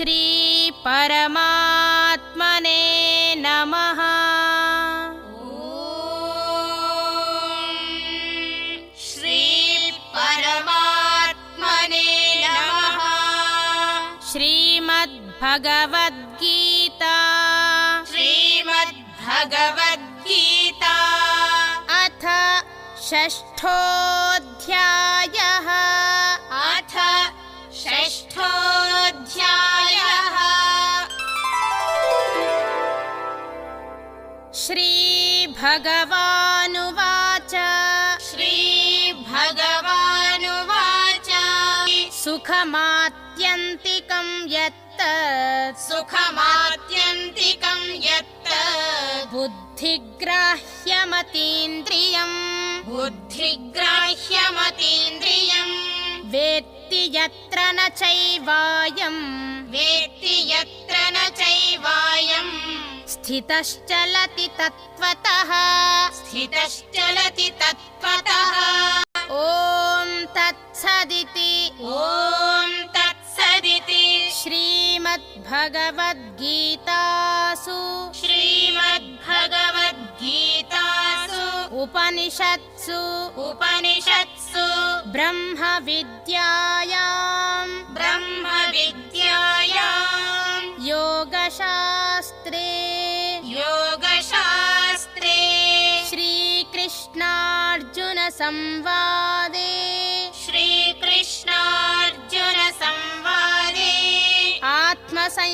श्री परमात्मने नमः। श्री परमात्मने नमः। श्रीमद्भगवद्गीता श्रीमद्भगवद्गीता अथ षष्ठोऽध्यायः। अथ षष्ठोऽध्यायः। श्रीभगवानुवाच श्रीभगवानुवाच सुखमात्यन्तिकं यत्तत् सुखमात्यन्तिकं यत्तत् बुद्धिग्राह्यमतीन्द्रियम् बुद्धिग्राह्यमतीन्द्रियम् वेत्ति यत्र न चैवायम् वेत्ति यत्र न चैवायम् स्थितश्चलति तत्त्वतः। स्थितश्चलति तत्त्वतः। ॐ तत्सदिति ॐ तत्सदिति श्रीमद्भगवद्गीतासु श्रीमद्भगवद्गीतासु उपनिषत्सु ब्रह्मविद्यायां योगशास्त्रे श्रीकृष्णार्जुनसंवादे श्रीकृष्णार्जुनसंवादे आत्मसंयमयोगो